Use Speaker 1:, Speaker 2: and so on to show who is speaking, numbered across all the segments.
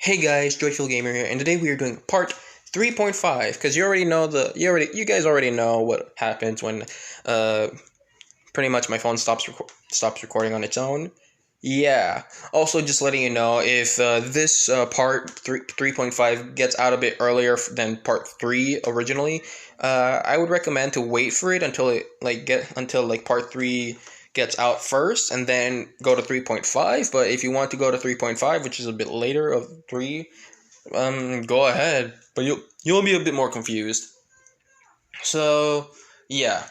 Speaker 1: Hey guys, Joyful Gamer here, and today we are doing part 3.5 because you guys already know what happens when uh pretty much my phone stops recording on its own. Yeah. Also, just letting you know if this part 3.5 gets out a bit earlier than part 3 originally, I would recommend to wait for it until part 3 gets out first and then go to 3.5. But if you want to go to 3.5, which is a bit later of 3, go ahead. But you'll be a bit more confused. So, yeah.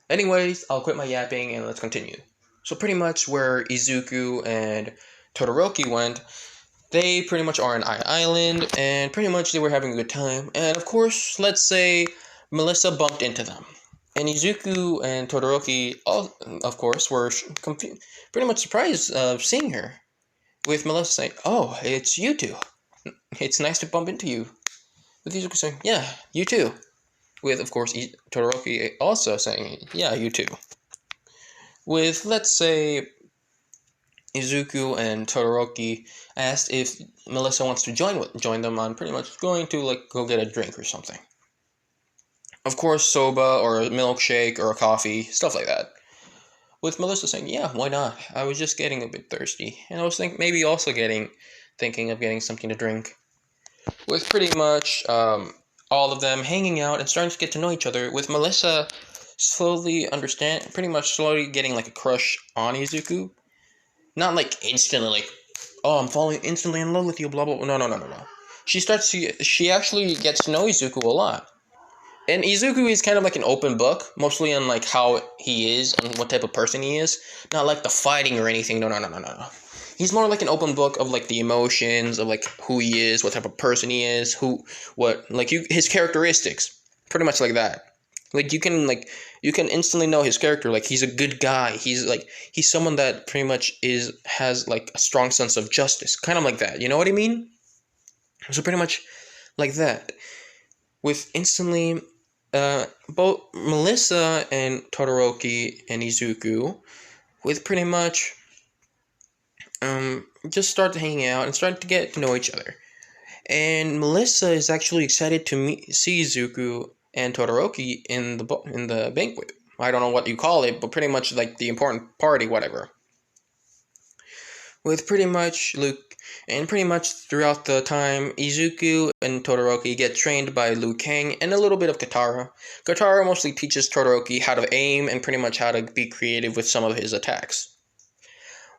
Speaker 1: Anyways, I'll quit my yapping and let's continue. So pretty much where Izuku and Todoroki went, they pretty much are on Island, and pretty much they were having a good time. And of course, let's say Melissa bumped into them. And Izuku and Todoroki, all, of course, were pretty much surprised seeing her. With Melissa saying, "Oh, it's you two. It's nice to bump into you." With Izuku saying, "Yeah, you too." With, of course, Todoroki also saying, "Yeah, you too." With, let's say, Izuku and Todoroki asked if Melissa wants to join them on pretty much going to go get a drink or something. Of course, soba or a milkshake or a coffee, stuff like that. With Melissa saying, "Yeah, why not? I was just getting a bit thirsty, and I was maybe also thinking of getting something to drink." With pretty much all of them hanging out and starting to get to know each other, with Melissa slowly getting like a crush on Izuku. Not like instantly, like, "Oh, I'm falling instantly in love with you," blah blah. No, no, no, no, no. She actually gets to know Izuku a lot. And Izuku is kind of like an open book, mostly on like how he is and what type of person he is. Not like the fighting or anything. No, no, no, no, no, no. He's more like an open book of like the emotions of like who he is, what type of person he is, his characteristics, pretty much like that. You can instantly know his character. Like, he's a good guy. He's someone that pretty much has like a strong sense of justice, kind of like that. You know what I mean? So pretty much like that. With instantly, both Melissa and Todoroki and Izuku, with pretty much just started hanging out and started to get to know each other. And Melissa is actually excited to see Izuku and Todoroki in the banquet. I don't know what you call it, but pretty much like the important party, whatever. With pretty much pretty much throughout the time, Izuku and Todoroki get trained by Kang and a little bit of Katara. Katara mostly teaches Todoroki how to aim and pretty much how to be creative with some of his attacks.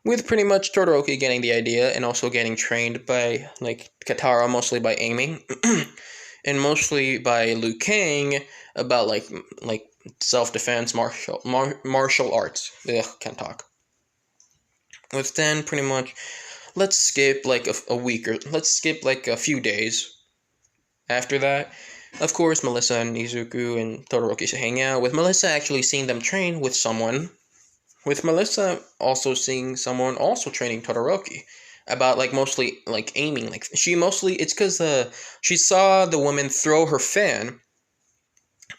Speaker 1: With pretty much Todoroki getting the idea and also getting trained by Katara, mostly by aiming, and mostly by Kang about like self-defense, martial arts. Ugh, can't talk. With then pretty much, let's skip like a week, or let's skip like a few days. After that, of course, Melissa and Izuku and Todoroki hang out, with Melissa actually seeing them train with someone. With Melissa also seeing someone also training Todoroki about mostly aiming. It's because she saw the woman throw her fan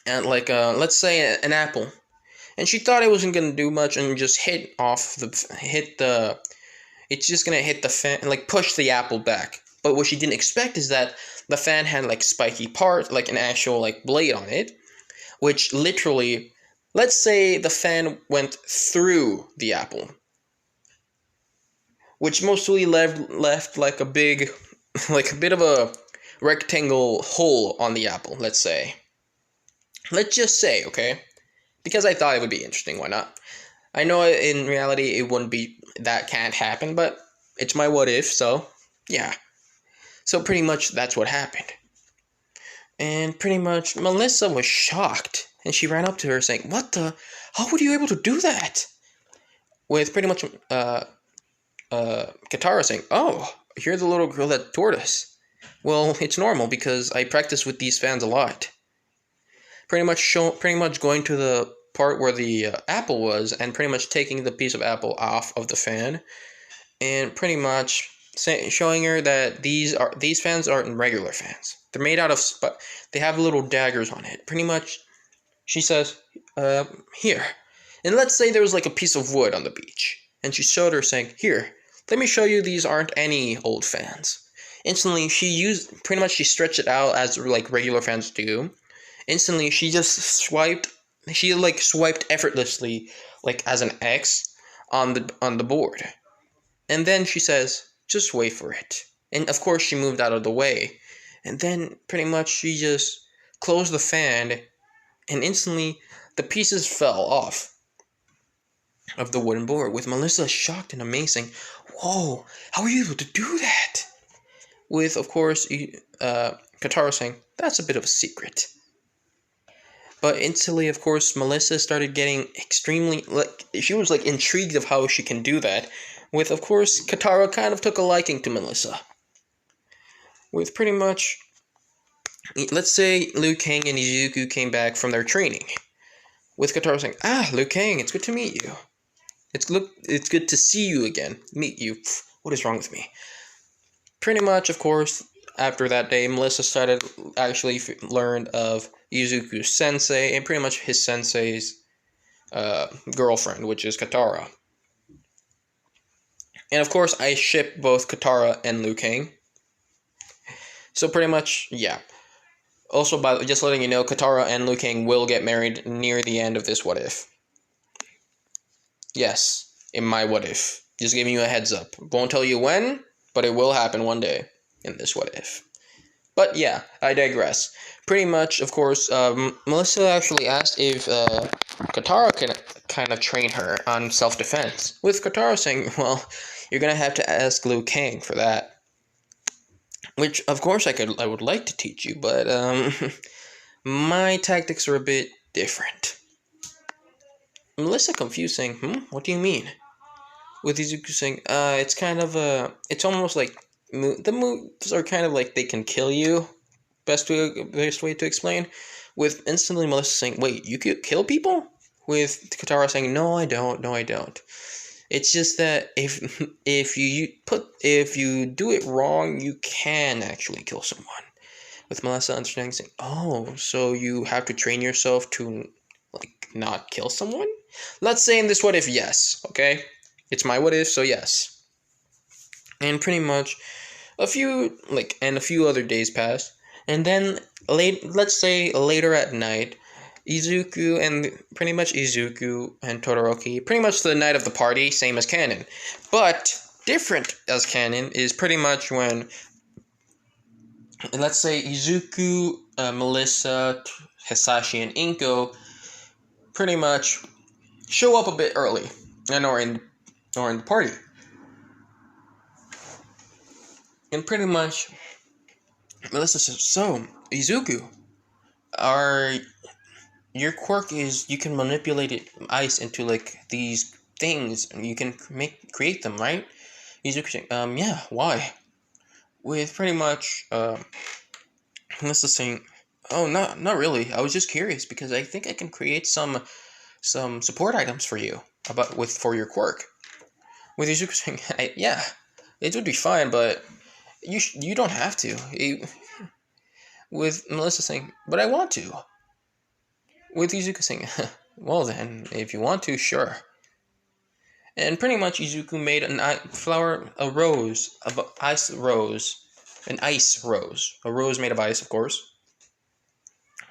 Speaker 1: at let's say an apple, and she thought it wasn't gonna do much and just it's just gonna hit the fan, push the apple back. But what she didn't expect is that the fan had spiky part, an actual blade on it, which literally, let's say the fan went through the apple, which mostly left a big, a bit of a rectangle hole on the apple, let's say. Let's just say, okay? Because I thought it would be interesting, why not? I know in reality it wouldn't be, that can't happen, but it's my what if, so yeah. So pretty much that's what happened. And pretty much Melissa was shocked, and she ran up to her saying, "What the? How were you able to do that?" With pretty much Katara saying, "Oh, you're the little girl that toured us." Well, it's normal because I practice with these fans a lot. Pretty much going to the part where the apple was, and pretty much taking the piece of apple off of the fan, and pretty much showing her that these fans aren't regular fans. They're made out of they have little daggers on it. Pretty much, she says, "Here," and let's say there was a piece of wood on the beach, and she showed her saying, "Here, let me show you. These aren't any old fans." Instantly, she stretched it out as like regular fans do. Instantly, she like swiped effortlessly, like as an X on the board. And then she says, just wait for it. And of course, she moved out of the way. And then pretty much she just closed the fan, and instantly the pieces fell off of the wooden board, with Melissa shocked and amazing. Whoa, how were you able to do that? With, of course, Katara saying, that's a bit of a secret. But instantly, of course, Melissa started getting extremely, like, she was, like, intrigued of how she can do that. With, of course, Katara kind of took a liking to Melissa. With pretty much, let's say Liu Kang and Izuku came back from their training. With Katara saying, Liu Kang, it's good to meet you. It's good to see you again. Meet you. What is wrong with me? Pretty much, of course, after that day, Melissa learned of Izuku's sensei, and pretty much his sensei's girlfriend, which is Katara. And of course, I ship both Katara and Liu Kang. So pretty much, yeah. Also, by just letting you know, Katara and Liu Kang will get married near the end of this What If. Yes, in my What If. Just giving you a heads up. Won't tell you when, but it will happen one day in this What If. But yeah, I digress. Pretty much, of course, Melissa actually asked if Katara can kind of train her on self-defense. With Katara saying, well, you're going to have to ask Liu Kang for that. Which, of course, I would like to teach you, but my tactics are a bit different. Melissa confused, saying, what do you mean? With Izuku saying, it's kind of it's almost like, the moves are kind of like they can kill you, best way to explain. With instantly Melissa saying, wait, you could kill people? With Katara saying, no, I don't. It's just that if you do it wrong, you can actually kill someone. With Melissa understanding, saying, oh, so you have to train yourself to, like, not kill someone? Let's say in this What If, yes, okay? It's my What If, so yes. And pretty much, a few other days pass, and then let's say later at night, Izuku and Todoroki, pretty much the night of the party, same as canon. But different as canon is pretty much when, let's say, Izuku, Melissa, Hisashi, and Inko pretty much show up a bit early, or in the party. And pretty much, Melissa says, so, Izuku, your quirk is you can manipulate ice into, like, these things, and you can create them, right? Izuku saying, yeah, why? With pretty much, Melissa saying, oh, not really, I was just curious, because I think I can create some support items for you, for your quirk. With Izuku saying, yeah, it would be fine, but you don't have to. With Melissa saying, but I want to. With Izuku saying, well then, if you want to, sure. And pretty much Izuku made an ice rose. A rose made of ice, of course.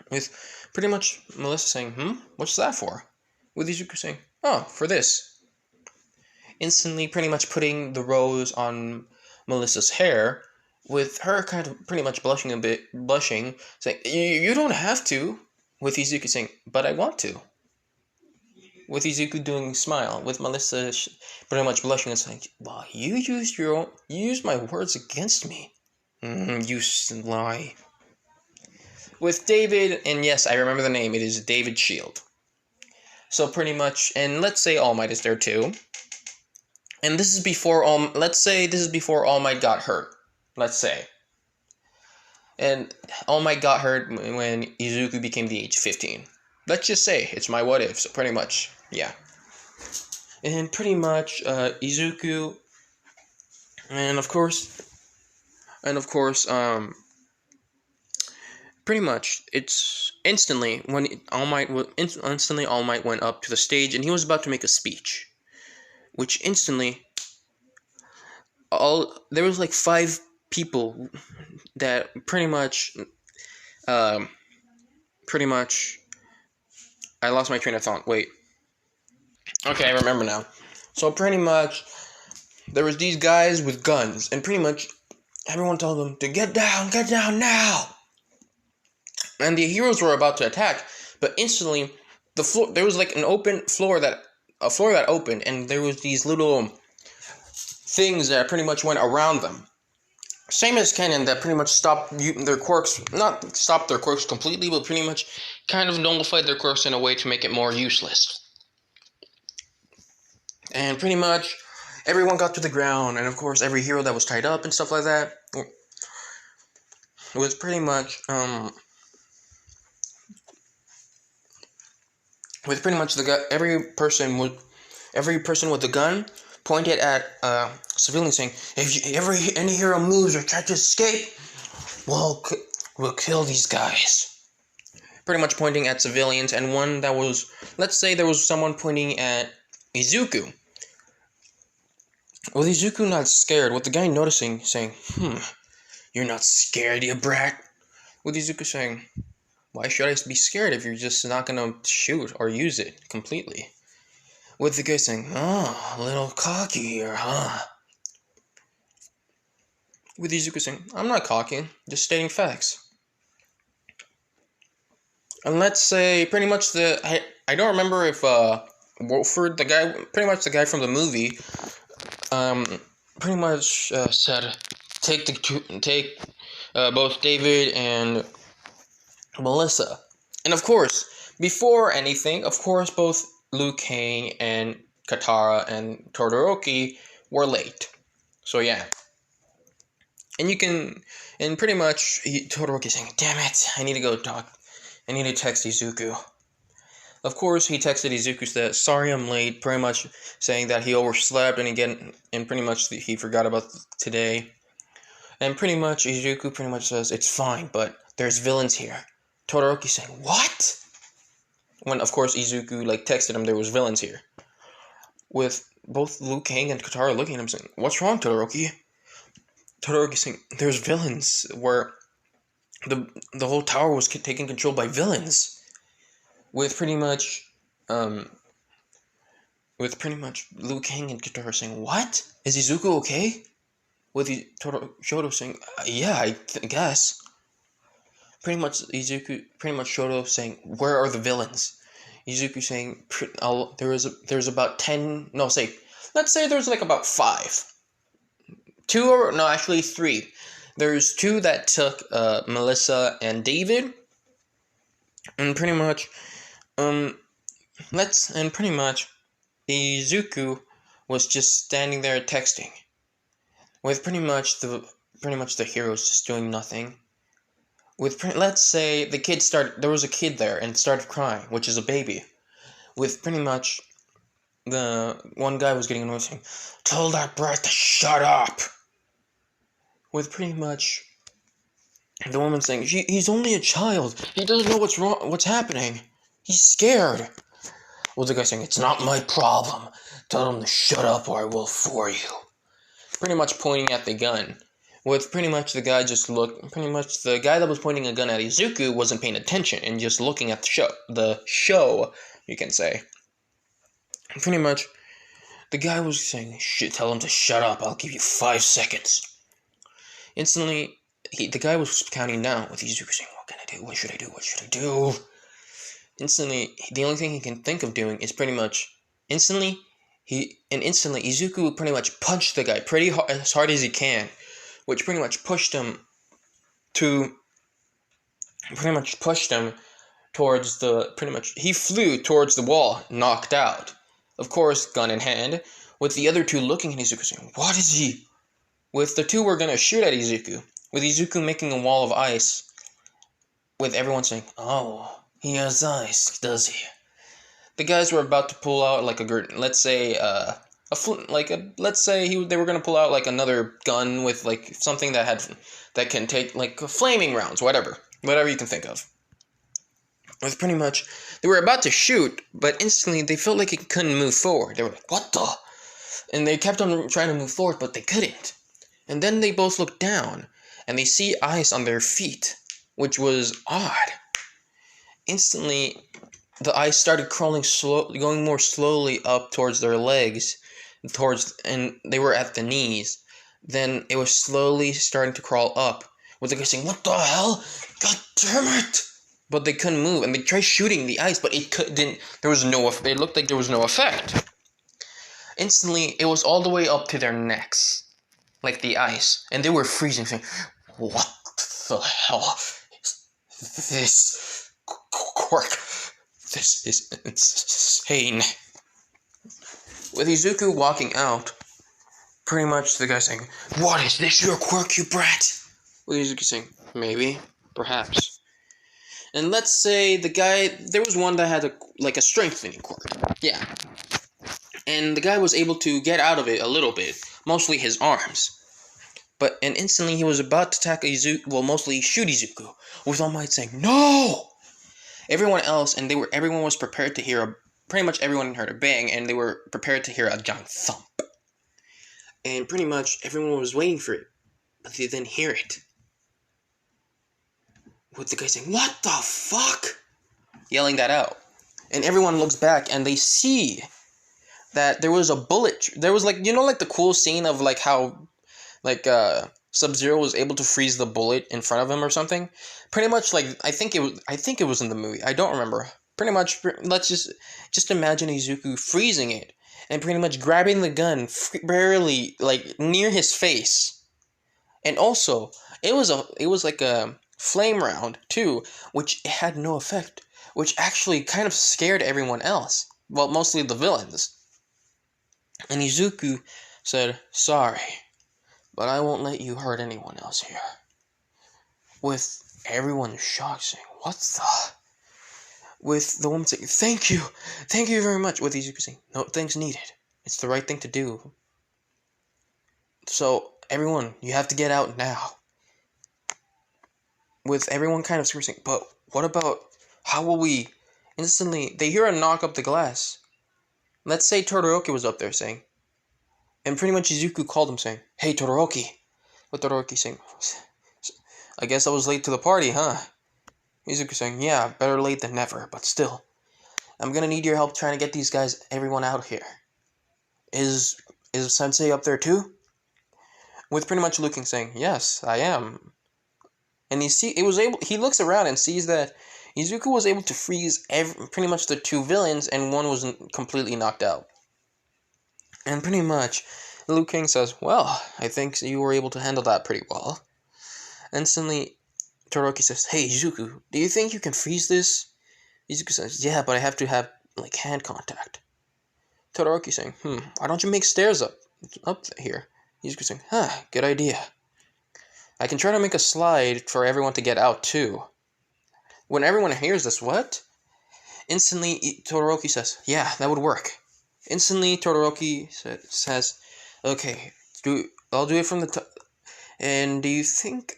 Speaker 1: With pretty much Melissa saying, what's that for? With Izuku saying, oh, for this. Instantly pretty much putting the rose on Melissa's hair, with her kind of pretty much blushing, saying, you don't have to. With Izuku saying, but I want to. With Izuku doing smile, with Melissa pretty much blushing and saying, well, you used my words against me. You lie. With David, and yes, I remember the name, it is David Shield. So pretty much, and let's say All Might is there too. And this is before All Might got hurt. Let's say. And All Might got hurt when Izuku became the age of 15. Let's just say it's my What If, so pretty much, yeah. And pretty much, Izuku, and of course, pretty much, it's instantly when All Might went up to the stage, and he was about to make a speech, which instantly, there was like five people that pretty much, um, I lost my train of thought. Wait. Okay, I remember now. So pretty much, there was these guys with guns, and pretty much everyone told them to get down now. And the heroes were about to attack, but instantly, the floor there was like an open floor that opened, and there was these little things that pretty much went around them. Same as Kennen, that pretty much stopped their quirks, not stopped their quirks completely, but pretty much kind of nullified their quirks in a way to make it more useless. And pretty much everyone got to the ground, and of course every hero that was tied up and stuff like that was pretty much with pretty much the guy. Every person with a gun pointed at civilians, saying, "If any hero moves or tries to escape, we'll kill these guys." Pretty much pointing at civilians, and one that was, let's say there was someone pointing at Izuku. With Izuku not scared, with the guy noticing, saying, "You're not scared, you brat." With Izuku saying, "Why should I be scared if you're just not gonna shoot or use it completely?" With the guy saying, "Oh, a little cocky here, huh?" With Izuku saying, "I'm not cocky, just stating facts." And let's say pretty much I don't remember if Wolford, pretty much the guy from the movie, pretty much said, take both David and Melissa. And of course, before anything, of course, both Liu Kang and Katara and Todoroki were late. So yeah. And pretty much, Todoroki saying, "Damn it, I need to go talk. I need to text Izuku." Of course, he texted Izuku that, "Sorry I'm late," pretty much saying that he overslept and pretty much he forgot about today. And pretty much Izuku pretty much says, "It's fine, but there's villains here." Todoroki saying, "What?" When of course Izuku texted him there was villains here. With both Liu Kang and Katara looking at him saying, "What's wrong, Todoroki?" Todoroki saying, "There's villains where the whole tower was taken control by villains." With pretty much Liu Kang and Katara saying, "What? Is Izuku okay?" With Shoto saying, "Yeah, I guess." Pretty much Shoto saying, "Where are the villains?" Izuku saying, "There's about 10. No, let's say there's about 5. 3. There's 2 that took Melissa and David, and pretty much Izuku was just standing there texting, with pretty much the heroes just doing nothing. Let's say there was a kid there and started crying, which is a baby. With pretty much the one guy was getting annoyed saying, "Tell that brat to shut up." With pretty much the woman saying, "He's only a child. He doesn't know what's wrong, what's happening. He's scared." With the guy saying, "It's not my problem. Tell him to shut up or I will for you." Pretty much pointing at the gun. With pretty much the guy the guy that was pointing a gun at Izuku wasn't paying attention and just looking at the show, you can say. Pretty much, the guy was saying, "Tell him to shut up, I'll give you 5 seconds." Instantly, the guy was counting down with Izuku saying, "What can I do? What should I do? What should I do?" Instantly, the only thing he can think of doing is pretty much, instantly Izuku pretty much punched the guy as hard as he can, which pretty much pushed him towards he flew towards the wall, knocked out. Of course, gun in hand, with the other 2 looking at Izuku saying, "What is he?" With the 2 were gonna shoot at Izuku, with Izuku making a wall of ice, with everyone saying, "Oh, he has ice, does he?" The guys were about to pull out let's say they were gonna pull out another gun with something that can take flaming rounds, whatever you can think of. With pretty much, they were about to shoot, but instantly they felt like it couldn't move forward. They were like, "What the?" And they kept on trying to move forward, but they couldn't. And then they both look down, and they see ice on their feet, which was odd. Instantly, the ice started crawling going more slowly up towards their legs, and they were at the knees. Then it was slowly starting to crawl up, with the guy saying, "What the hell? God damn it!" But they couldn't move, and they tried shooting the ice, but didn't. There was no. It looked like there was no effect. Instantly, it was all the way up to their necks, like the ice, and they were freezing, saying, "What the hell is this quirk? This is insane." With Izuku walking out, pretty much the guy saying, "What is this, your quirk, you brat?" With Izuku saying, "Maybe, perhaps." And let's say there was one that had a strengthening quirk. Yeah. And the guy was able to get out of it a little bit, mostly his arms. And instantly he was about to attack Izuku, mostly shoot Izuku, with All Might saying, "No!" Everyone was prepared to hear pretty much everyone heard a bang, and they were prepared to hear a giant thump. And pretty much everyone was waiting for it, but they didn't hear it. With the guy saying, "What the fuck?" Yelling that out. And everyone looks back, and they see that there was a bullet. There was the cool scene of how Sub-Zero was able to freeze the bullet in front of him or something. Pretty much I think it was in the movie. I don't remember. Pretty much, let's just imagine Izuku freezing it and pretty much grabbing the gun barely near his face. And also, it was like a flame round too, which had no effect, which actually kind of scared everyone else. Well, mostly the villains. And Izuku said, "Sorry, but I won't let you hurt anyone else here." With everyone shocked, saying, "What the?" With the woman saying, thank you very much." With Izuku saying, "No thanks needed. It's the right thing to do. So, everyone, you have to get out now." With everyone kind of screaming, "But what about, how will we?" Instantly, they hear a knock up the glass. Let's say Todoroki was up there saying, and pretty much Izuku called him saying, "Hey, Todoroki." With Todoroki saying, "I guess I was late to the party, huh?" Izuku saying, "Yeah, better late than never, but still. I'm gonna need your help trying to get everyone out here. Is Sensei up there too?" With pretty much looking saying, "Yes, I am." And he looks around and sees that Izuku was able to freeze pretty much the two villains, and one was completely knocked out. And pretty much, Liu Kang says, "Well, I think you were able to handle that pretty well." Instantly, Todoroki says, "Hey, Izuku, do you think you can freeze this?" Izuku says, "Yeah, but I have to have, hand contact." Todoroki saying, "Why don't you make stairs up here?" Izuku saying, "Good idea. I can try to make a slide for everyone to get out, too." When everyone hears this, what? Instantly, Todoroki says, "Yeah, that would work." Instantly, Todoroki says, "Okay, I'll do it from the top. And do you think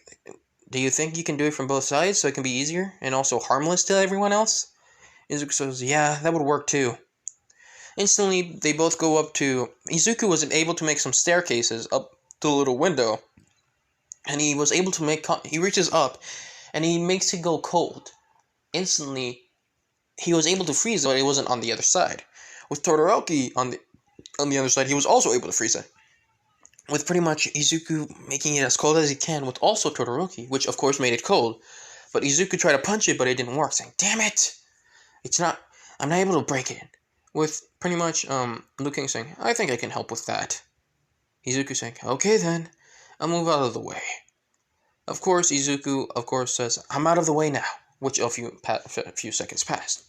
Speaker 1: you can do it from both sides so it can be easier and also harmless to everyone else?" Izuku says, "Yeah, that would work too." Instantly, they both go up to... Izuku was able to make some staircases up to the little window. And he was able to make... He reaches up, and he makes it go cold. Instantly, he was able to freeze it, but it wasn't on the other side. With Todoroki on the other side, he was also able to freeze it. With pretty much Izuku making it as cold as he can, with also Todoroki, which of course made it cold. But Izuku tried to punch it, but it didn't work, saying, "Damn it! I'm not able to break it." With pretty much, Liu Kang saying, "I think I can help with that." Izuku saying, "Okay then, I'll move out of the way." Of course, Izuku, says, "I'm out of the way now," which a few seconds passed.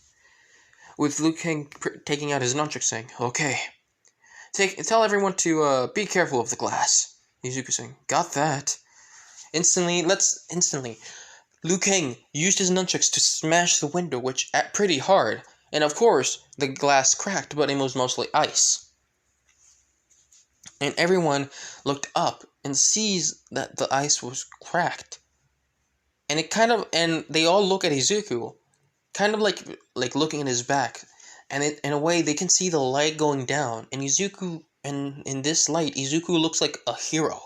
Speaker 1: With Liu Kang taking out his nunchuck saying, "Okay. Tell everyone to be careful of the glass." Izuku saying, "Got that." Instantly, Liu Kang used his nunchucks to smash the window, which pretty hard. And of course, the glass cracked, but it was mostly ice. And everyone looked up and sees that the ice was cracked. And they all look at Izuku, kind of like looking at his back. And in a way, they can see the light going down. And Izuku, and in this light, Izuku looks like a hero.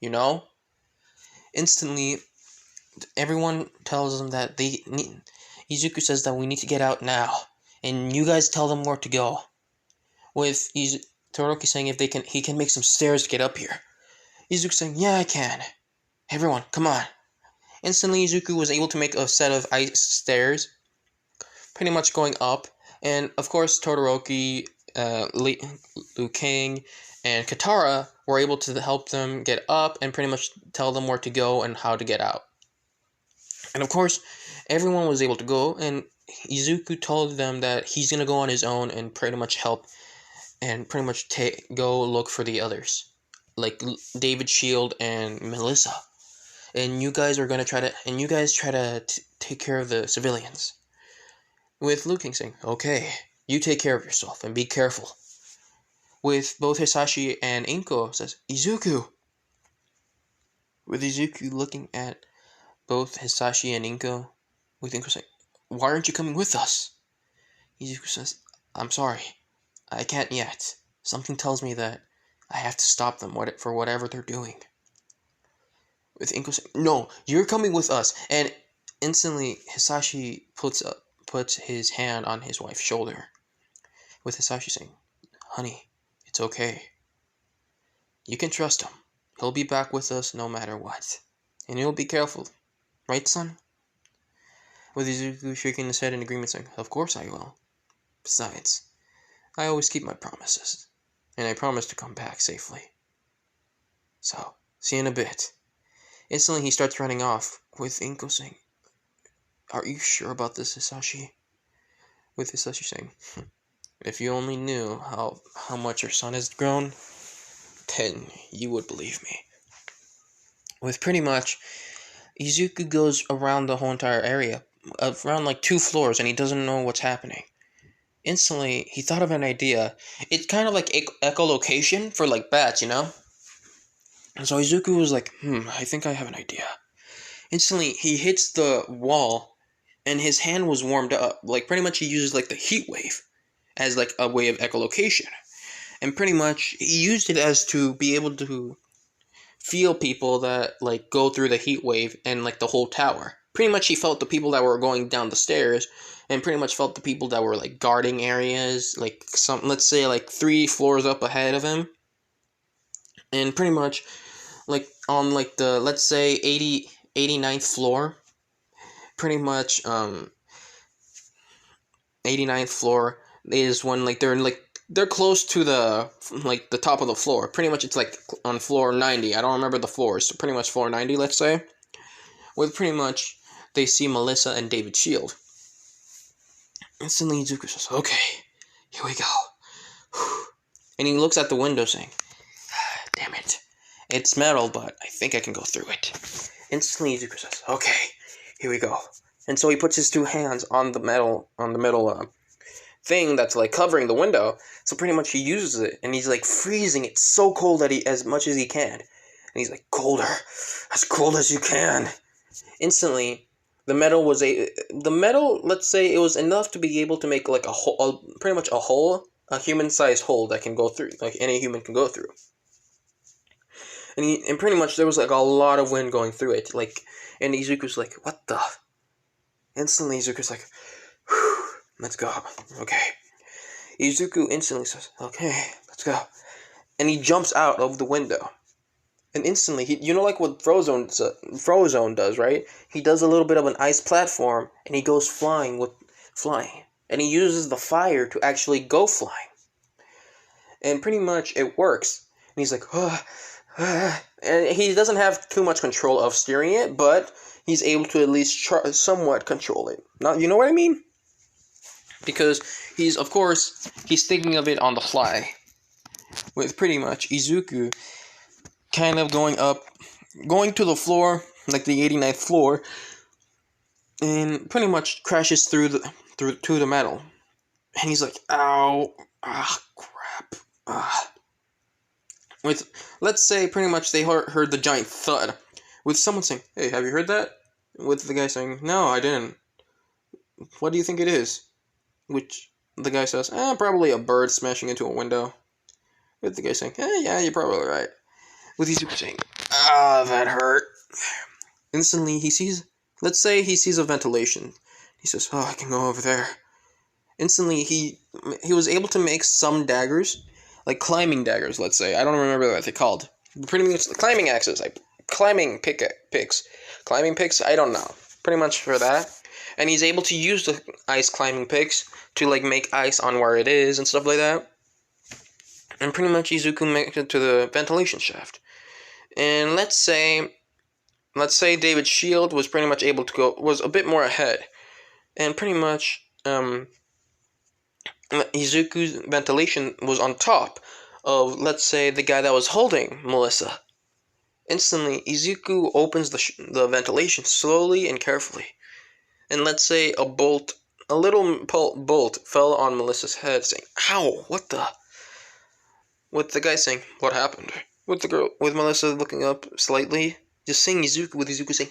Speaker 1: you know? Instantly, everyone tells them that they need. Izuku says that we need to get out now, and you guys tell them where to go. With Todoroki saying if he can make some stairs to get up here. Izuku saying, yeah, I can. Everyone, come on. Instantly, Izuku was able to make a set of ice stairs, pretty much going up. And of course, Todoroki, Liu Kang, and Katara were able to help them get up and pretty much tell them where to go and how to get out. And of course, everyone was able to go, and Izuku told them that he's going to go on his own and pretty much help and pretty much go look for the others, like David Shield and Melissa. And you guys are going to try to take care of the civilians. With Liu Kang saying, okay, you take care of yourself and be careful. With both Hisashi and Inko says, Izuku. With Izuku looking at both Hisashi and Inko, with Inko saying, why aren't you coming with us? Izuku says, I'm sorry, I can't yet. Something tells me that I have to stop them for whatever they're doing. With Inko saying, no, you're coming with us. And instantly, Hisashi puts his hand on his wife's shoulder. With Hisashi saying, honey, it's okay. You can trust him. He'll be back with us no matter what. And you'll be careful. Right, son? With Izuku shaking his head in agreement saying, of course I will. Besides, I always keep my promises. And I promise to come back safely. So, see you in a bit. Instantly he starts running off, with Inko saying, are you sure about this, Hisashi? With Hisashi saying, if you only knew how much your son has grown, then you would believe me. With pretty much, Izuku goes around the whole entire area, around like 2 floors, and he doesn't know what's happening. Instantly, he thought of an idea. It's kind of like echolocation for like bats, you know? And so Izuku was like, I think I have an idea. Instantly, he hits the wall, and his hand was warmed up. Like, pretty much he uses like the heat wave as like a way of echolocation. And pretty much, he used it as to be able to feel people that like go through the heat wave and like the whole tower. Pretty much he felt the people that were going down the stairs, and pretty much felt the people that were like guarding areas, like some, let's say like 3 floors up ahead of him. And pretty much like on like the, let's say 89th floor, pretty much 89th floor is when like they're close to the like the top of the floor. Pretty much it's like on floor 90. I don't remember the floors. So pretty much floor 90, let's say. With pretty much they see Melissa and David Shield. Instantly Izuku says, okay, here we go. And he looks at the window saying, damn it. It's metal, but I think I can go through it. Instantly Izuku says, okay, here we go. And so he puts his 2 hands on the metal thing that's like covering the window. So pretty much he uses it, and he's like freezing it so cold that as much as he can. And he's like, colder, as cold as you can. Instantly, the metal, let's say it was enough to be able to make like a hole, pretty much a human-sized hole that can go through, like any human can go through. And pretty much there was like a lot of wind going through it, like, and Izuku's like, what the? Instantly Izuku's like, whew, let's go. Okay. Izuku instantly says, okay, let's go. And he jumps out of the window. And instantly, you know like what Frozone does, right? He does a little bit of an ice platform, and he goes flying. And he uses the fire to actually go flying. And pretty much it works. And he's like, and he doesn't have too much control of steering it, but he's able to at least somewhat control it. Now, you know what I mean? Because he's thinking of it on the fly. With pretty much Izuku kind of going to the floor, like the 89th floor, and pretty much crashes through the metal. And he's like, ow, crap. With, let's say, pretty much they heard the giant thud. With someone saying, hey, have you heard that? With the guy saying, no, I didn't. What do you think it is? Which the guy says, probably a bird smashing into a window. With the guy saying, yeah, you're probably right. With Izuku saying, Ah, that hurt. Instantly, he sees, let's say he sees a ventilation. He says, oh, I can go over there. Instantly, he was able to make some daggers, like climbing daggers, let's say. I don't remember what they're called. Pretty much climbing axes, like climbing picks. Climbing picks, I don't know. Pretty much for that. And he's able to use the ice climbing picks to, like, make ice on where it is and stuff like that. And pretty much Izuku makes it to the ventilation shaft. And let's say David's shield was pretty much able to was a bit more ahead. And pretty much, Izuku's ventilation was on top of, let's say, the guy that was holding Melissa. Instantly, Izuku opens the ventilation slowly and carefully. And let's say a little bolt fell on Melissa's head, saying, ow, what the? With the guy saying, what happened? With Melissa looking up slightly, just seeing Izuku, with Izuku saying,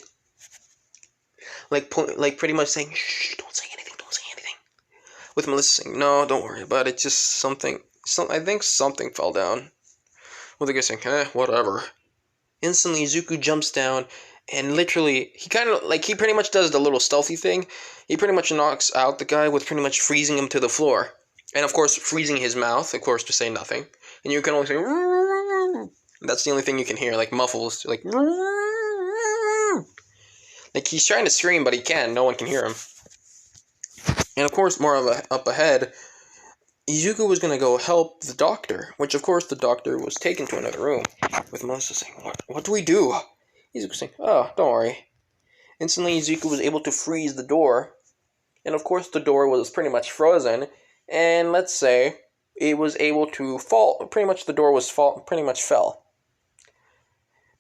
Speaker 1: like pretty much saying, shh, don't say anything. With Melissa saying, no, don't worry about it, just I think something fell down. With the guy saying, whatever. Instantly, Izuku jumps down, and literally, he pretty much does the little stealthy thing. He pretty much knocks out the guy with pretty much freezing him to the floor. And of course, freezing his mouth, of course, to say nothing. And you can only say, that's the only thing you can hear, like muffles, like he's trying to scream, but he can't, no one can hear him. And of course, up ahead, Izuku was going to go help the doctor, which of course the doctor was taken to another room, with Melissa saying, what do we do? Izuku saying, oh, don't worry. Instantly, Izuku was able to freeze the door, and of course the door was pretty much frozen, and let's say it was able to fall, pretty much the door was pretty much fell.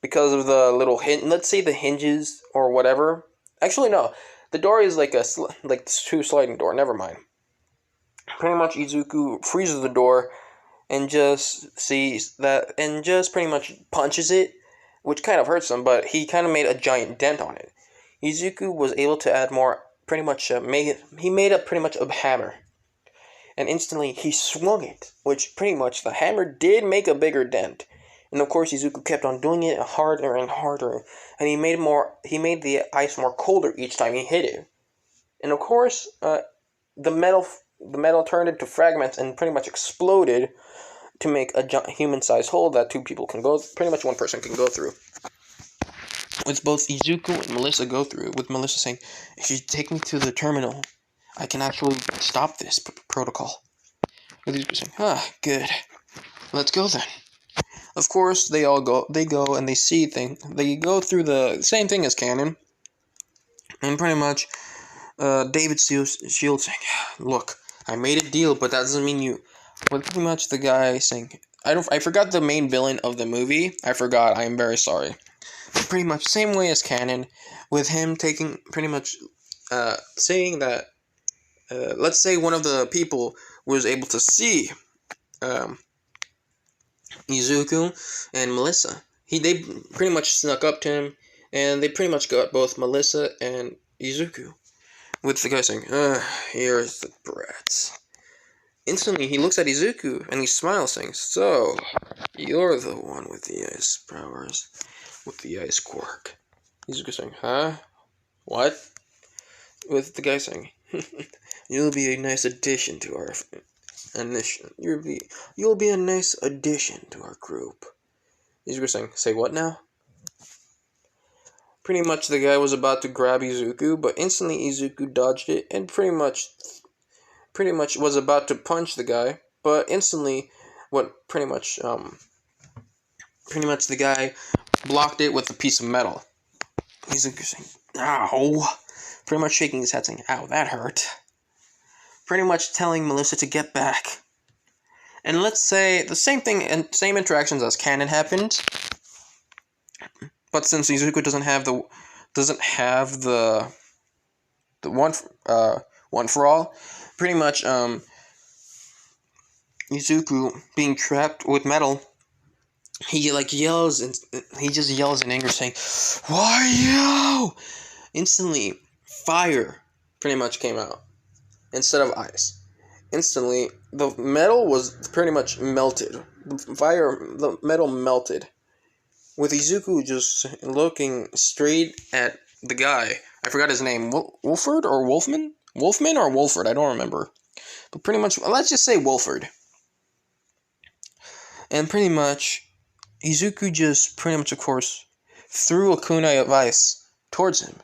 Speaker 1: Because of the little let's say the hinges or whatever. Actually, no, the door is like two sliding door, never mind. Pretty much Izuku freezes the door and just sees that, and just pretty much punches it, which kind of hurts him, but he kind of made a giant dent on it. Izuku was able to add more, pretty much he made up pretty much a hammer. And instantly he swung it, which pretty much the hammer did make a bigger dent. And of course Izuku kept on doing it harder and harder, and he made the ice more colder each time he hit it. And of course, the metal turned into fragments and pretty much exploded to make a human-sized hole that pretty much one person can go through. With both Izuku and Melissa go through, with Melissa saying, if you take me to the terminal, I can actually stop this protocol. With Izuku saying, good. Let's go then. Of course, they go and they see things. They go through the same thing as canon. And pretty much, David Shield saying, look, I made a deal, but that doesn't mean you... With pretty much the guy saying, I forgot the main villain of the movie. I forgot, I am very sorry. But pretty much same way as canon, with him taking, pretty much, saying that, let's say one of the people was able to see, Izuku and Melissa. They pretty much snuck up to him, and they pretty much got both Melissa and Izuku. With the guy saying, here's the brats. Instantly, he looks at Izuku, and he smiles, saying, so, you're the one with the ice powers, with the ice quirk. Izuku saying, huh? What? With the guy saying, you'll be a nice addition to our... You'll be a nice addition to our group. Izuku saying, say what now? Pretty much the guy was about to grab Izuku, but instantly Izuku dodged it and pretty much was about to punch the guy, but instantly pretty much the guy blocked it with a piece of metal. Izuku saying, ow, pretty much shaking his head saying, ow, that hurt. Pretty much telling Melissa to get back. And let's say the same thing and same interactions as canon happened. But since Izuku doesn't have the one for all, pretty much Izuku being trapped with metal, he yells and he just yells in anger saying, "Why you?" Instantly, fire pretty much came out instead of ice. Instantly, the metal was pretty much melted. The metal melted. with Izuku just looking straight at the guy. I forgot his name. Wolford or Wolfman? Wolfman or Wolford? I don't remember. But pretty much, let's just say Wolford. And pretty much, Izuku just pretty much, of course, threw a kunai of ice towards him,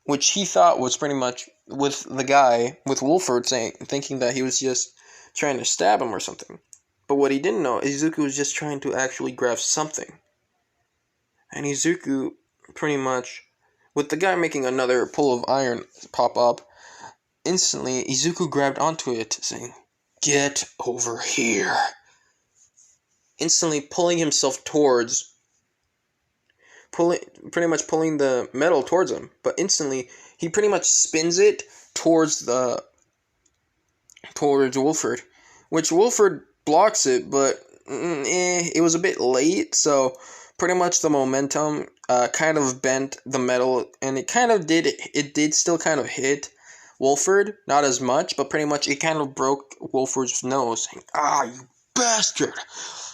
Speaker 1: which he thought was pretty much with the guy, with Wolford thinking that he was just trying to stab him or something. But what he didn't know, Izuku was just trying to actually grab something. And Izuku, pretty much, with the guy making another pull of iron pop up, instantly Izuku grabbed onto it, saying, "Get over here." Instantly pulling himself towards, pretty much pulling the metal towards him. But instantly, he pretty much spins it towards Wolford, which Wolford blocks it, but it was a bit late, so pretty much the momentum kind of bent the metal, and it did still kind of hit Wolford, not as much, but pretty much it kind of broke Wolford's nose, saying, "Ah, you bastard!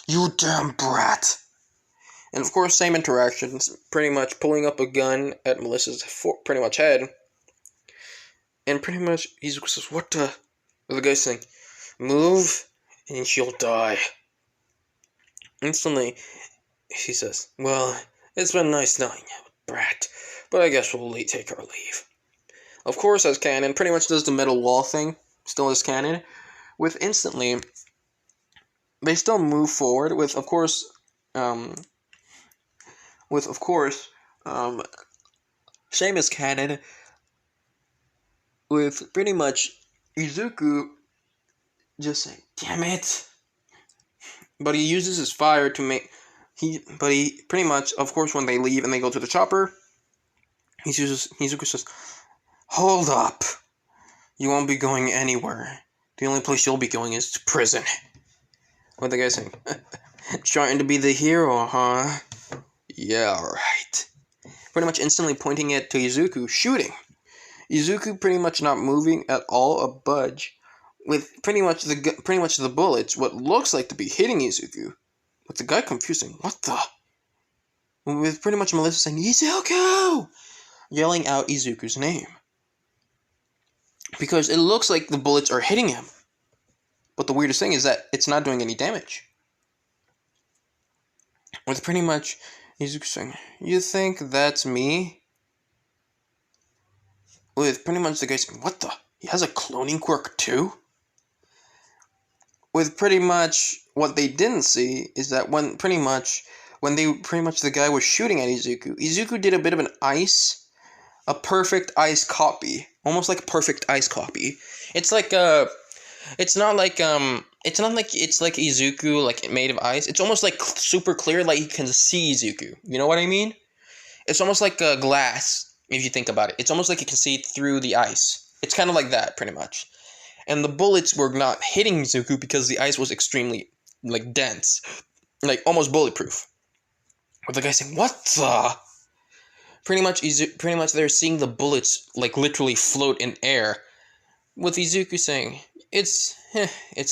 Speaker 1: You damn brat!" And of course, same interactions, pretty much pulling up a gun at Melissa's pretty much head, and pretty much he says, "What the?" The guy's saying, "Move, and she'll die." Instantly, she says, "Well, it's been nice knowing you, brat, but I guess we'll take our leave." Of course, as canon, pretty much does the metal wall thing, still as canon, with instantly, they still move forward with, of course, same as canon, with pretty much Izuku just saying, "Damn it." But he uses his fire to make, but he pretty much, of course, when they leave and they go to the chopper, Izuku says, "Hold up. You won't be going anywhere. The only place you'll be going is to prison." What the guy saying? "Trying to be the hero, huh? Yeah, right." Pretty much instantly pointing it to Izuku, shooting. Izuku pretty much not moving at all, a budge, with pretty much the bullets, what looks like to be hitting Izuku, with the guy confusing, "What the?" With pretty much Melissa saying, "Izuku!" yelling out Izuku's name. Because it looks like the bullets are hitting him. But the weirdest thing is that it's not doing any damage. With pretty much Izuku saying, "You think that's me?" With pretty much the guy saying, "What the? He has a cloning quirk too?" With pretty much what they didn't see is that when the guy was shooting at Izuku did a bit of a perfect ice copy, almost like a perfect ice copy. It's like it's not like it's like Izuku like made of ice. It's almost like super clear, like you can see Izuku. You know what I mean? It's almost like a glass if you think about it. It's almost like you can see through the ice. It's kind of like that, pretty much. And the bullets were not hitting Izuku because the ice was extremely like dense, like almost bulletproof. With the guy saying, "What the?" Pretty much they're seeing the bullets like literally float in air. With Izuku saying, it's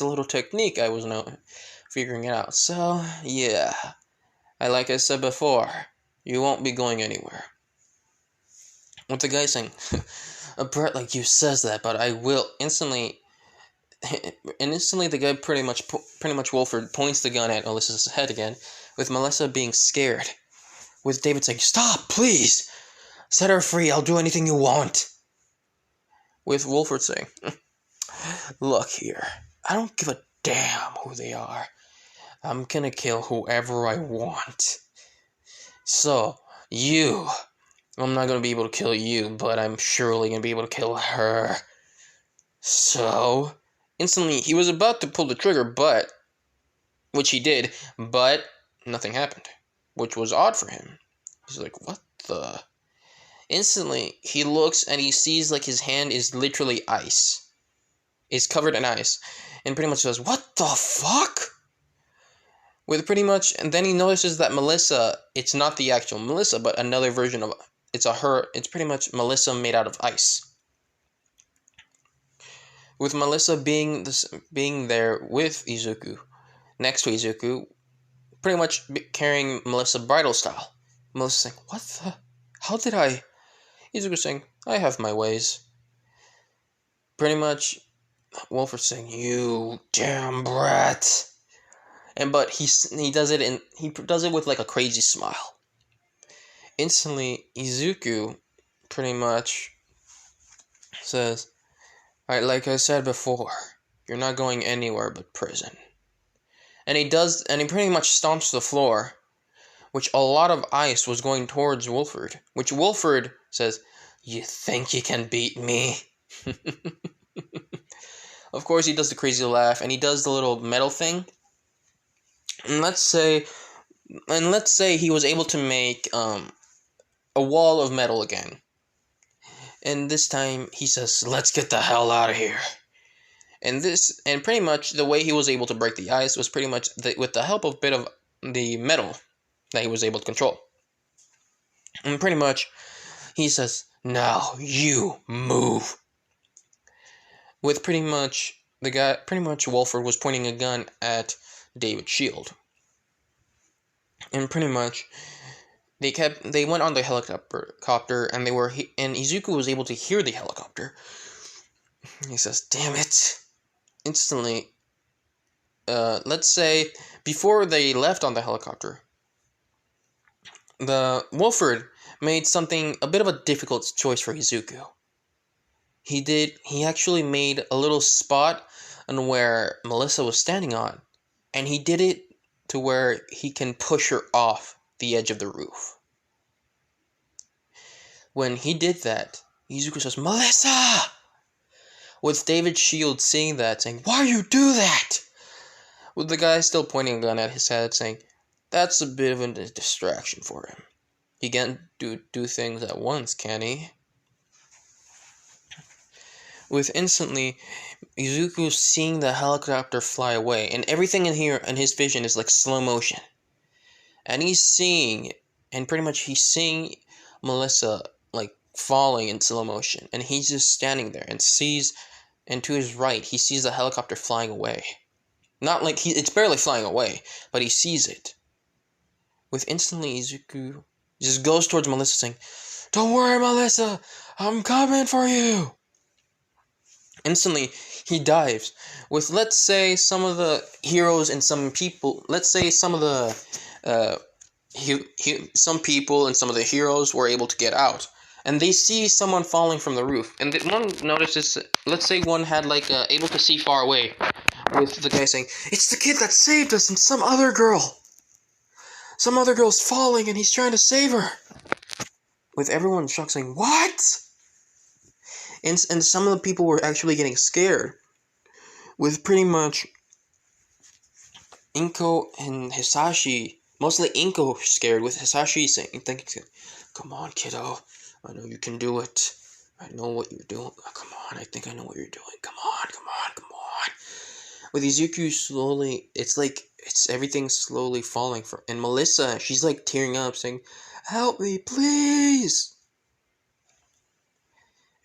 Speaker 1: a little technique I was figuring it out. So, yeah. Like I said before, you won't be going anywhere." With the guy saying, "A brat like you says that, but I will." Instantly, the guy pretty much Wolford points the gun at Melissa's head again, with Melissa being scared. With David saying, "Stop, please! Set her free, I'll do anything you want." With Wolford saying, "Look here, I don't give a damn who they are. I'm gonna kill whoever I want. So, I'm not gonna be able to kill you, but I'm surely gonna be able to kill her." So, instantly, he was about to pull the trigger, which he did, but nothing happened, which was odd for him. He's like, "What the?" Instantly, he looks and he sees like his hand is literally ice. It's covered in ice. And pretty much says, "What the fuck?" And then he notices that Melissa, it's not the actual Melissa, but another version of, it's pretty much Melissa made out of ice. With Melissa being there with Izuku, next to Izuku, pretty much carrying Melissa bridal style. Melissa saying, "What the? How did I?" Izuku saying, "I have my ways." Pretty much, Wolford saying, "You damn brat," but he does it with like a crazy smile. Instantly, Izuku pretty much says, "Alright, like I said before, you're not going anywhere but prison." And he pretty much stomps the floor, which a lot of ice was going towards Wolford, which Wolford says, "You think you can beat me?" Of course, he does the crazy laugh, and he does the little metal thing. And let's say he was able to make a wall of metal again. And this time he says, "Let's get the hell out of here." And pretty much the way he was able to break the ice was pretty much with the help of a bit of the metal that he was able to control. And pretty much he says, "Now you move." With pretty much Wolford was pointing a gun at David's shield. And pretty much they went on the helicopter, and and Izuku was able to hear the helicopter. He says, "Damn it." Instantly, let's say before they left on the helicopter, the Wolford made a bit of a difficult choice for Izuku. He actually made a little spot on where Melissa was standing on, and he did it to where he can push her off the edge of the roof. When he did that, Izuku says, "Melissa!" With David's shield seeing that, saying, "Why you do that?" With the guy still pointing a gun at his head, saying, "That's a bit of a distraction for him. He can't do things at once, can he?" With instantly, Izuku seeing the helicopter fly away, and everything in here and his vision is like slow motion. And pretty much he's seeing Melissa like falling in slow motion, and he's just standing there and to his right, he sees the helicopter flying away. Not like it's barely flying away, but he sees it. With instantly, Izuku just goes towards Melissa saying, "Don't worry, Melissa, I'm coming for you." Instantly, he dives. With, let's say, some of the heroes and some people, let's say some of the, some people and some of the heroes were able to get out. And they see someone falling from the roof. And one notices, let's say one had able to see far away. With the guy saying, "It's the kid that saved us and some other girl. Some other girl's falling and he's trying to save her." With everyone shocked saying, "What?" And some of the people were actually getting scared. With pretty much Inko and Hisashi, mostly Inko scared, with Hisashi thinking, "Come on, kiddo. I know you can do it. I know what you're doing. Oh, come on, I think I know what you're doing. Come on, come on, come on." With Izuku slowly, it's everything slowly falling for, and Melissa, she's like tearing up, saying, "Help me, please."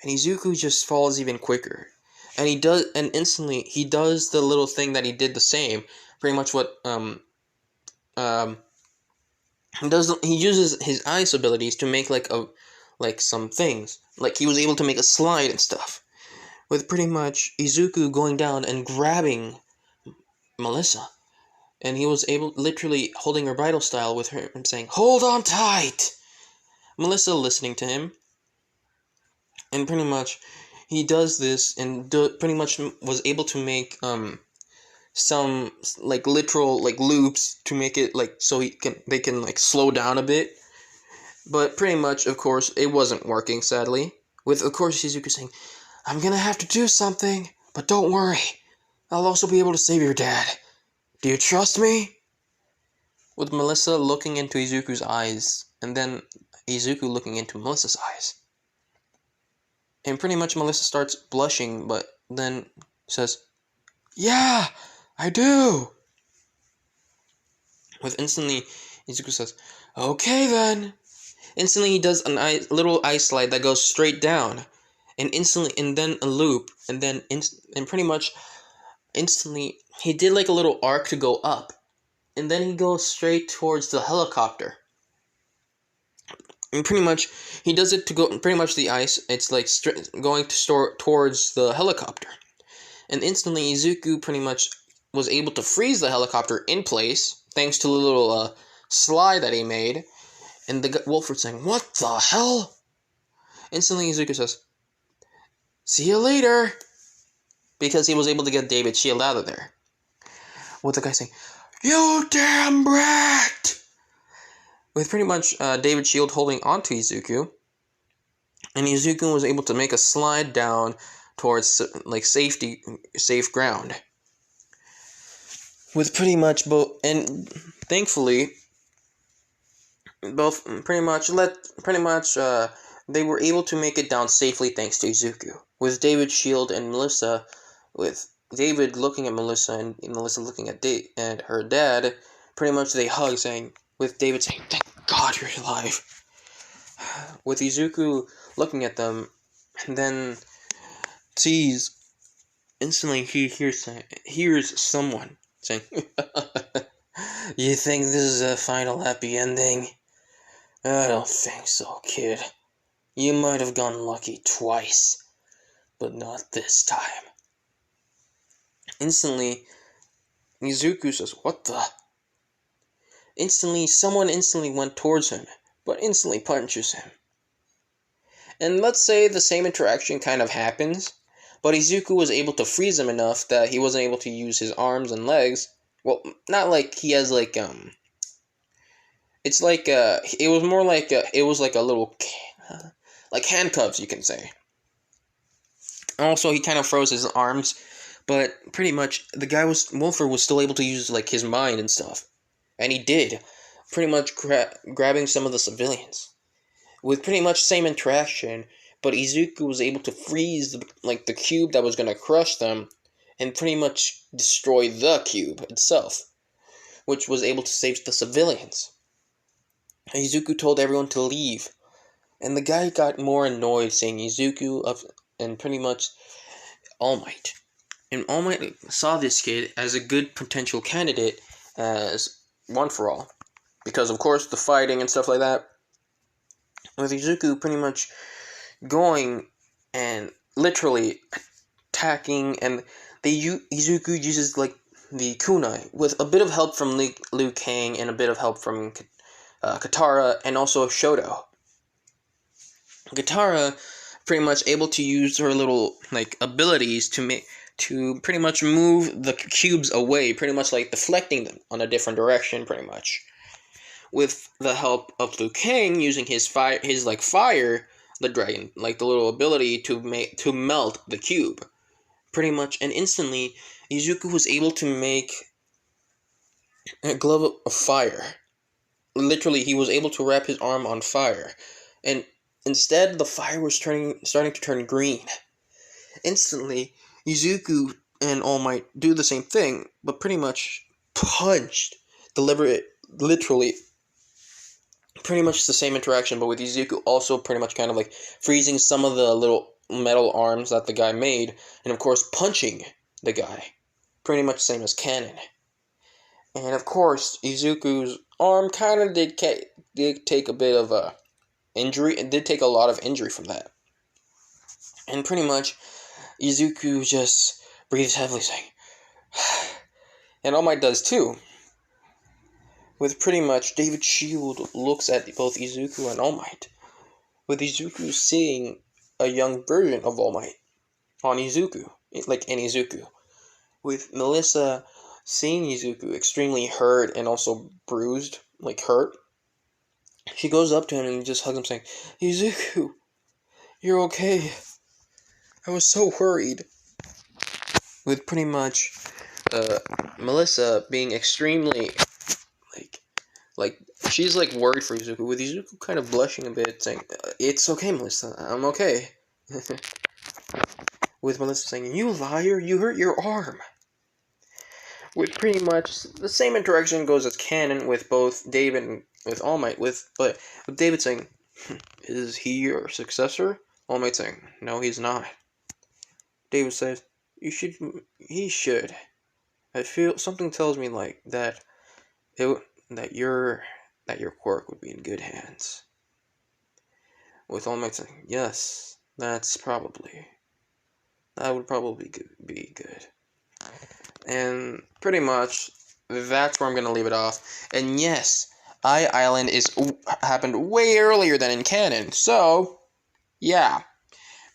Speaker 1: And Izuku just falls even quicker. And instantly he does the little thing that he did the same. Pretty much what he uses his ice abilities to make some things. Like he was able to make a slide and stuff. With pretty much Izuku going down and grabbing Melissa. And he was literally holding her bridal style with her and saying, "Hold on tight!" Melissa listening to him. And pretty much he does this and pretty much was able to make some literal loops to make it so they can slow down a bit. But pretty much, of course, it wasn't working, sadly. With, of course, Shizuku saying, "I'm gonna have to do something, but don't worry. I'll also be able to save your dad. Do you trust me?" With Melissa looking into Izuku's eyes, and then Izuku looking into Melissa's eyes. And pretty much Melissa starts blushing, but then says, "Yeah, I do." With instantly, Izuku says, "Okay then." Instantly he does a little ice slide that goes straight down. And then a loop. And then, and pretty much instantly, he did a little arc to go up. and then he goes straight towards the helicopter. And pretty much, he does it to go pretty much the ice. It's like going towards the helicopter. And instantly, Izuku pretty much was able to freeze the helicopter in place, thanks to the little slide that he made. And the Wolford's saying, "What the hell?" Instantly, Izuku says, "See you later," because he was able to get David Shield out of there. With the guy saying, "You damn brat!" With pretty much David Shield holding onto Izuku, and Izuku was able to make a slide down towards like safe ground. With pretty much both, and thankfully, both they were able to make it down safely thanks to Izuku. With David Shield and Melissa, with David looking at Melissa and Melissa looking at and her dad, pretty much they hug, with David saying, "Thank God you're alive." With Izuku looking at them, and then sees, instantly he hears someone saying, "You think this is a final happy ending? I don't think so, kid. You might have gone lucky twice, but not this time." Instantly, Izuku says, "What the?" Someone instantly went towards him, but instantly punches him. And let's say the same interaction kind of happens, but Izuku was able to freeze him enough that he wasn't able to use his arms and legs. Well, not like he has it's like it was more like it was like a little like handcuffs, you can say. Also, he kind of froze his arms, but pretty much Wolford was still able to use like his mind and stuff, and he did, pretty much grabbing some of the civilians. With pretty much same interaction, but Izuku was able to freeze the cube that was going to crush them, and pretty much destroy the cube itself, which was able to save the civilians. Izuku told everyone to leave, and the guy got more annoyed, saying Izuku and pretty much All Might. And All Might saw this kid as a good potential candidate as One for All, because of course the fighting and stuff like that. With Izuku pretty much going and literally attacking, and Izuku uses like the kunai with a bit of help from Liu Kang and a bit of help from Katara and also Shoto. Katara pretty much able to use her little like abilities to pretty much move the cubes away, pretty much like deflecting them on a different direction, pretty much. With the help of Liu Kang using his fire, the dragon, like the little ability to melt the cube, pretty much, and instantly Izuku was able to make a glove of fire. Literally, he was able to wrap his arm on fire, and instead the fire was starting to turn green. Instantly, Izuku and All Might do the same thing, but pretty much literally pretty much the same interaction, but with Izuku also pretty much kind of like freezing some of the little metal arms that the guy made, and of course punching the guy. Pretty much same as Canon. And of course, Izuku's arm kind of did take a bit of a injury, and did take a lot of injury from that. And pretty much, Izuku just breathes heavily, saying, and All Might does too. With pretty much, David Shield looks at both Izuku and All Might, with Izuku seeing a young version of All Might on Izuku, like in Izuku. With Melissa seeing Izuku extremely hurt and also bruised, like hurt, she goes up to him and just hugs him, saying, "Izuku, you're okay. I was so worried." With pretty much Melissa being extremely like she's like worried for Izuku, with Izuku kind of blushing a bit, saying, "It's okay, Melissa, I'm okay." With Melissa saying, "You liar, you hurt your arm." With pretty much the same interaction goes as canon with both David and with All Might, but with David saying, "Is he your successor?" All Might saying, "No, he's not." David says, he should. I feel, something tells me like that that your quirk would be in good hands. With all my time, yes, that would probably be good. And pretty much, that's where I'm gonna leave it off. And yes, Island happened way earlier than in canon. So, yeah,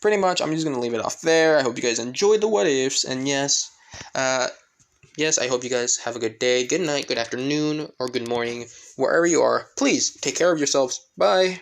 Speaker 1: pretty much, I'm just gonna leave it off there. I hope you guys enjoyed the what ifs. And yes, yes, I hope you guys have a good day, good night, good afternoon, or good morning, wherever you are. Please take care of yourselves. Bye.